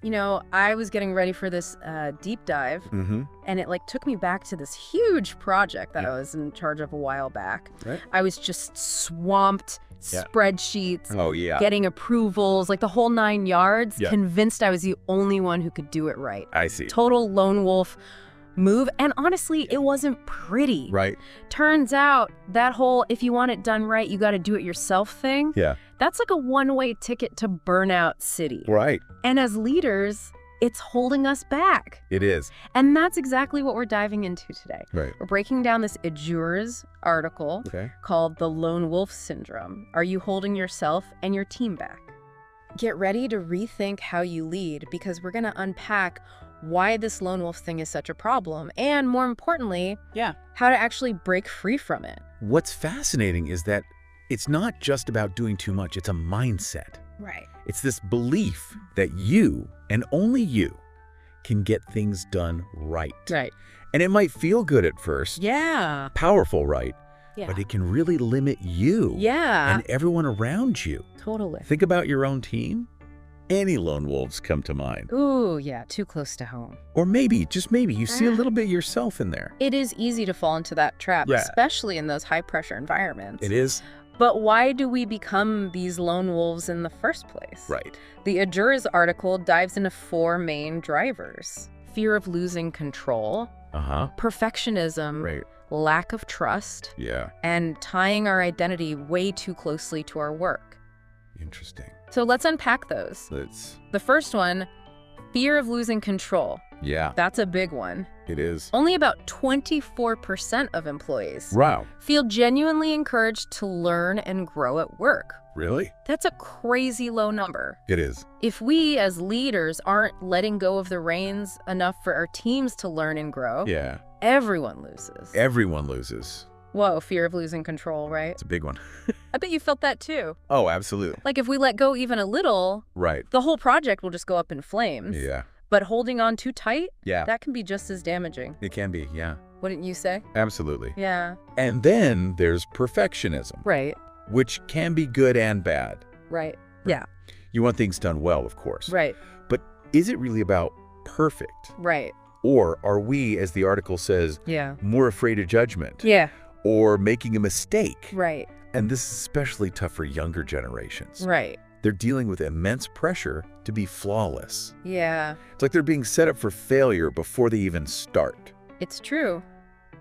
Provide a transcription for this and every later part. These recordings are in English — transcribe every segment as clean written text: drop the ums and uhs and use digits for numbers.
You know, I was getting ready for this deep dive, and it like took me back to this huge project that I was in charge of a while back. Right. I was just swamped, spreadsheets, getting approvals, like the whole 9 yards, convinced I was the only one who could do it right. I see. Total lone wolf move. And honestly, it wasn't pretty. Right. Turns out that whole, if you want it done right, you got to do it yourself thing. Yeah. That's like a one-way ticket to burnout city. Right. And as leaders, it's holding us back. It is. And that's exactly what we're diving into today. Right. We're breaking down this Azures article called The Lone Wolf Syndrome. Are you holding yourself and your team back? Get ready to rethink how you lead, because we're going to unpack why this lone wolf thing is such a problem, and more importantly, how to actually break free from it. What's fascinating is that it's not just about doing too much, it's a mindset. Right. It's this belief that you, and only you, can get things done right. Right. And it might feel good at first. Yeah. Powerful, right? Yeah. But it can really limit you. Yeah. And everyone around you. Totally. Think about your own team. Any lone wolves come to mind. Ooh, yeah, too close to home. Or maybe, just maybe, you see a little bit yourself in there. It is easy to fall into that trap, especially in those high-pressure environments. It is. But why do we become these lone wolves in the first place? Right. The Azures article dives into 4 main drivers: fear of losing control, perfectionism, lack of trust, and tying our identity way too closely to our work. Interesting. So let's unpack those. The first one, fear of losing control. Yeah. That's a big one. It is. Only about 24% of employees Wow. feel genuinely encouraged to learn and grow at work. Really? That's a crazy low number. It is. If we as leaders aren't letting go of the reins enough for our teams to learn and grow, everyone loses. Everyone loses. Whoa, fear of losing control, right? It's a big one. I bet you felt that too. Oh, absolutely. Like if we let go even a little, the whole project will just go up in flames. Yeah. But holding on too tight, that can be just as damaging. It can be, yeah. Wouldn't you say? Absolutely. Yeah. And then there's perfectionism. Right. Which can be good and bad. Right. Yeah. You want things done well, of course. Right. But is it really about perfect? Right. Or are we, as the article says, more afraid of judgment? Yeah. Or making a mistake? Right. And this is especially tough for younger generations. Right. They're dealing with immense pressure to be flawless. Yeah. It's like they're being set up for failure before they even start. It's true.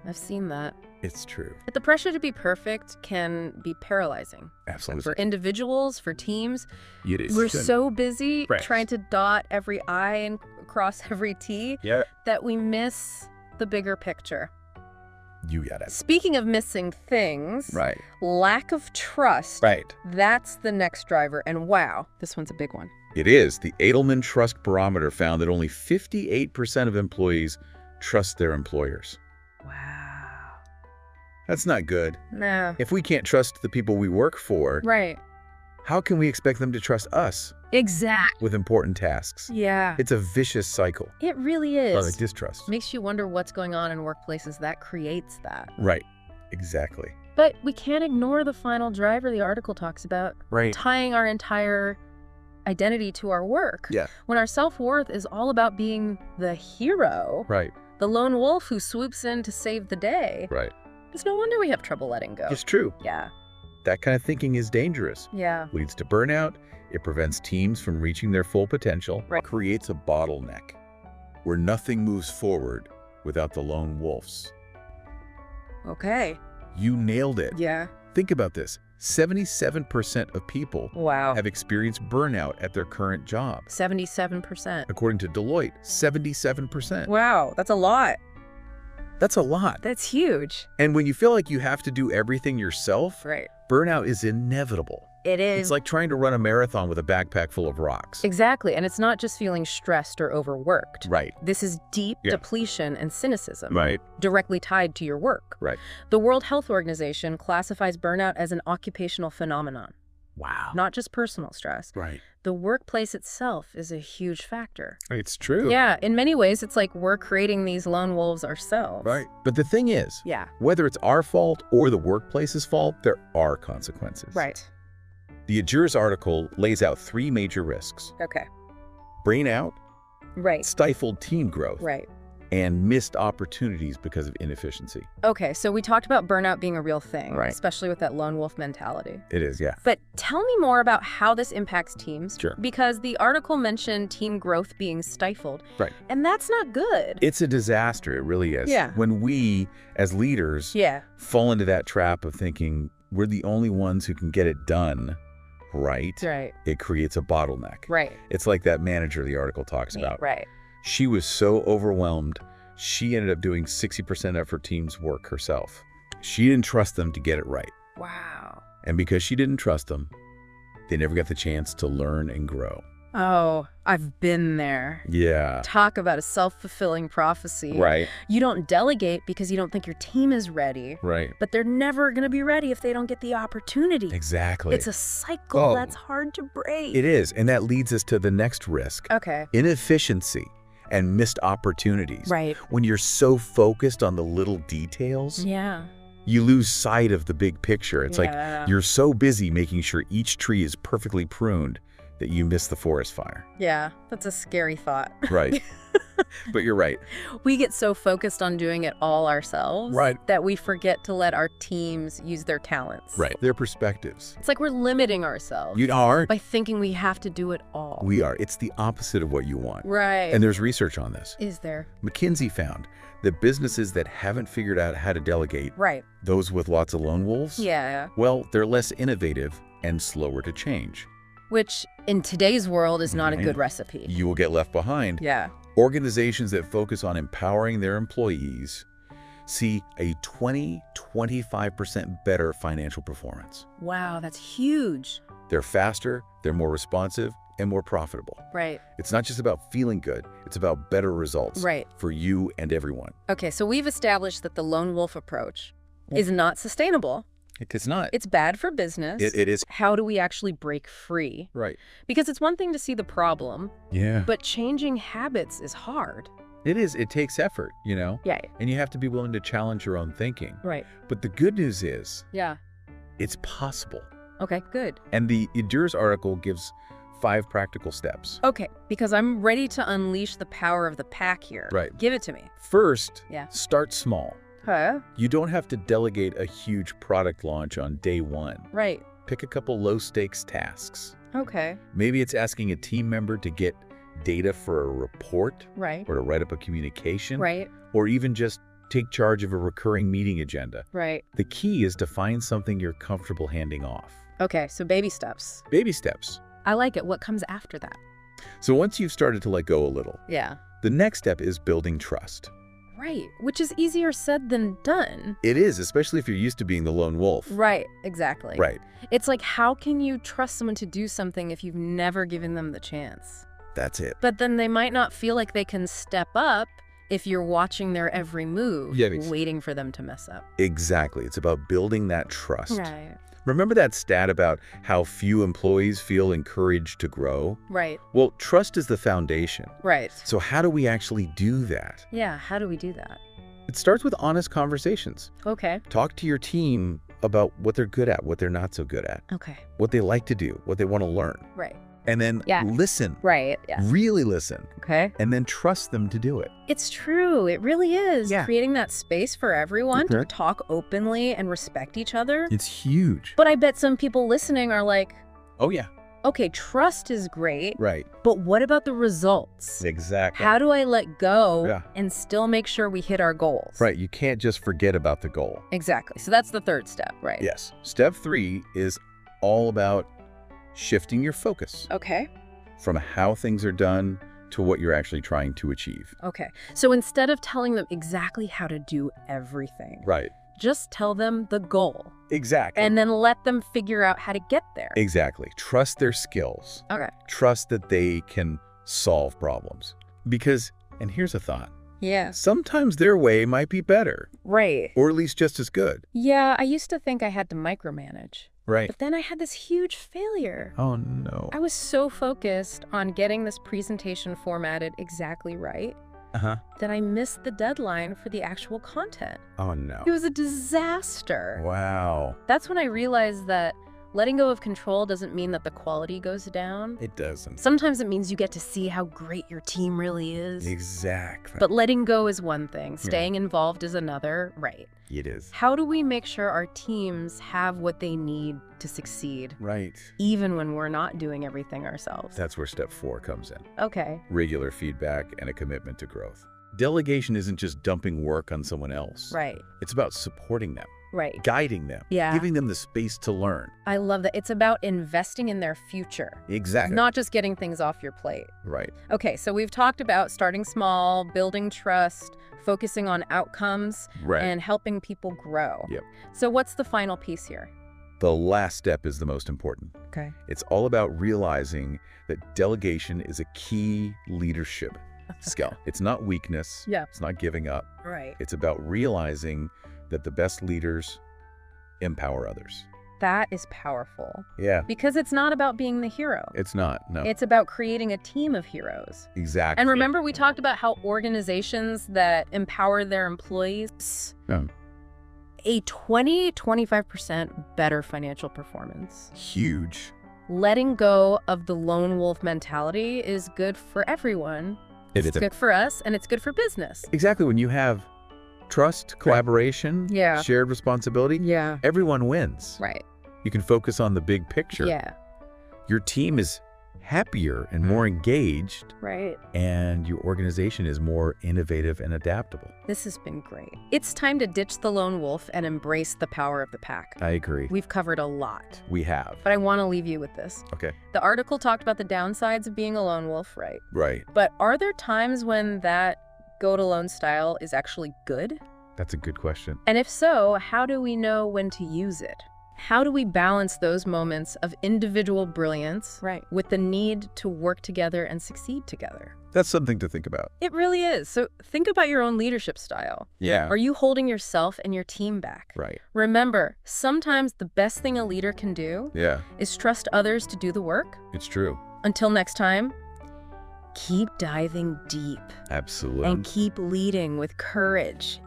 I've seen that. It's true. But the pressure to be perfect can be paralyzing. Absolutely. For individuals, for teams. It is. We're so busy trying to dot every I and cross every T that we miss the bigger picture. You got it. Speaking of missing things, lack of trust, that's the next driver. And wow, this one's a big one. It is. The Edelman Trust Barometer found that only 58% of employees trust their employers. Wow. That's not good. No. If we can't trust the people we work for, how can we expect them to trust us? Exactly. With important tasks. Yeah. It's a vicious cycle. It really is. Of distrust. Makes you wonder what's going on in workplaces that creates that. Right. Exactly. But we can't ignore the final driver the article talks about. Right. Tying our entire identity to our work. Yeah. When our self-worth is all about being the hero. Right. The lone wolf who swoops in to save the day. Right. It's no wonder we have trouble letting go. It's true. Yeah. That kind of thinking is dangerous. Yeah. Leads to burnout. It prevents teams from reaching their full potential. Creates a bottleneck where nothing moves forward without the lone wolves. Okay. You nailed it. Yeah. Think about this. 77% of people have experienced burnout at their current job. 77%. According to Deloitte, 77%. Wow, that's a lot. That's a lot. That's huge. And when you feel like you have to do everything yourself, burnout is inevitable. It is. It's like trying to run a marathon with a backpack full of rocks. Exactly. And it's not just feeling stressed or overworked. Right. This is deep depletion and cynicism. Right. Directly tied to your work. Right. The World Health Organization classifies burnout as an occupational phenomenon. Wow. Not just personal stress. Right. The workplace itself is a huge factor. It's true. Yeah. In many ways, it's like we're creating these lone wolves ourselves. Right. But the thing is, whether it's our fault or the workplace's fault, there are consequences. Right. The Azures article lays out 3 major risks. Okay. Burnout, stifled team growth, and missed opportunities because of inefficiency. Okay, so we talked about burnout being a real thing, Right. especially with that lone wolf mentality. It is, yeah. But tell me more about how this impacts teams. Sure. Because the article mentioned team growth being stifled. Right. And that's not good. It's a disaster. It really is. Yeah. When we, as leaders, fall into that trap of thinking we're the only ones who can get it done right, it creates a bottleneck. Right. It's like that manager the article talks about. Right. She was so overwhelmed, she ended up doing 60% of her team's work herself. She didn't trust them to get it right. Wow. And because she didn't trust them, they never got the chance to learn and grow. Oh, I've been there. Yeah. Talk about a self-fulfilling prophecy. Right. You don't delegate because you don't think your team is ready. Right. But they're never going to be ready if they don't get the opportunity. Exactly. It's a cycle that's hard to break. It is. And that leads us to the next risk. Okay. Inefficiency and missed opportunities. Right. When you're so focused on the little details, you lose sight of the big picture. It's like you're so busy making sure each tree is perfectly pruned that you miss the forest fire. Yeah, that's a scary thought. Right. But you're right. We get so focused on doing it all ourselves that we forget to let our teams use their talents. Right. Their perspectives. It's like we're limiting ourselves. You are. By thinking we have to do it all. We are. It's the opposite of what you want. Right. And there's research on this. Is there? McKinsey found that businesses that haven't figured out how to delegate, those with lots of lone wolves, well, they're less innovative and slower to change. Which, in today's world, is not a good recipe. You will get left behind. Yeah. Organizations that focus on empowering their employees see a 20–25% better financial performance. Wow, that's huge. They're faster, they're more responsive, and more profitable. Right. It's not just about feeling good, it's about better results for you and everyone. Okay, so we've established that the lone wolf approach is not sustainable. It's not. It's bad for business. It is. How do we actually break free? Right. Because it's one thing to see the problem. Yeah. But changing habits is hard. It is. It takes effort, you know? Yeah. And you have to be willing to challenge your own thinking. Right. But the good news is, yeah, it's possible. Okay, good. And the Endures article gives 5 practical steps. Okay, because I'm ready to unleash the power of the pack here. Right. Give it to me. First, start small. Huh? You don't have to delegate a huge product launch on day 1. Right. Pick a couple low-stakes tasks. Okay. Maybe it's asking a team member to get data for a report. Right. Or to write up a communication. Right. Or even just take charge of a recurring meeting agenda. Right. The key is to find something you're comfortable handing off. Okay, so baby steps. Baby steps. I like it. What comes after that? So once you've started to let go a little, the next step is building trust. Right, which is easier said than done. It is, especially if you're used to being the lone wolf. Right, exactly. Right. It's like, how can you trust someone to do something if you've never given them the chance? That's it. But then they might not feel like they can step up if you're watching their every move, waiting for them to mess up. Exactly. It's about building that trust. Right. Remember that stat about how few employees feel encouraged to grow? Right. Well, trust is the foundation. Right. So how do we actually do that? Yeah, how do we do that? It starts with honest conversations. Okay. Talk to your team about what they're good at, what they're not so good at. Okay. What they like to do, what they want to learn. Right. And then listen. Right. Yeah. Really listen. Okay. And then trust them to do it. It's true. It really is. Yeah. Creating that space for everyone to talk openly and respect each other. It's huge. But I bet some people listening are like, oh, yeah. Okay, trust is great. Right. But what about the results? Exactly. How do I let go and still make sure we hit our goals? Right. You can't just forget about the goal. Exactly. So that's the third step, right? Yes. Step 3 is all about shifting your focus. Okay. From how things are done to what you're actually trying to achieve. Okay. So instead of telling them exactly how to do everything, right, just tell them the goal. Exactly. And then let them figure out how to get there. Exactly. Trust their skills. Okay. Trust that they can solve problems. Because, and here's a thought. Yeah. Sometimes their way might be better. Right. Or at least just as good. Yeah, I used to think I had to micromanage. Right. But then I had this huge failure. Oh, no. I was so focused on getting this presentation formatted exactly right that I missed the deadline for the actual content. Oh, no. It was a disaster. Wow. That's when I realized that Letting go of control doesn't mean that the quality goes down. It doesn't. Sometimes it means you get to see how great your team really is. Exactly. But letting go is one thing. Staying involved is another. Right. It is. How do we make sure our teams have what they need to succeed? Right. Even when we're not doing everything ourselves. That's where step 4 comes in. Okay. Regular feedback and a commitment to growth. Delegation isn't just dumping work on someone else. Right. It's about supporting them. Right. Guiding them. Yeah. Giving them the space to learn. I love that. It's about investing in their future. Exactly. Not just getting things off your plate. Right. Okay, so we've talked about starting small, building trust, focusing on outcomes, and helping people grow. Yep. So what's the final piece here? The last step is the most important. Okay. It's all about realizing that delegation is a key leadership skill. It's not weakness. Yeah. It's not giving up. Right. It's about realizing that the best leaders empower others. That is powerful. Yeah. Because it's not about being the hero. It's not, no. It's about creating a team of heroes. Exactly. And remember we talked about how organizations that empower their employees, a 20-25% better financial performance. Huge. Letting go of the lone wolf mentality is good for everyone. It's good for us, and it's good for business. Exactly. When you have trust, collaboration, shared responsibility, everyone wins. Right. You can focus on the big picture. Yeah. Your team is happier and more engaged. Right. And your organization is more innovative and adaptable. This has been great. It's time to ditch the lone wolf and embrace the power of the pack. I agree. We've covered a lot. We have. But I want to leave you with this. Okay. The article talked about the downsides of being a lone wolf, right? Right. But are there times when that go-it-alone style is actually good? That's a good question. And if so, how do we know when to use it? How do we balance those moments of individual brilliance with the need to work together and succeed together? That's something to think about. It really is. So think about your own leadership style. Yeah. Are you holding yourself and your team back? Right. Remember, sometimes the best thing a leader can do is trust others to do the work. It's true. Until next time, keep diving deep. Absolutely. And keep leading with courage,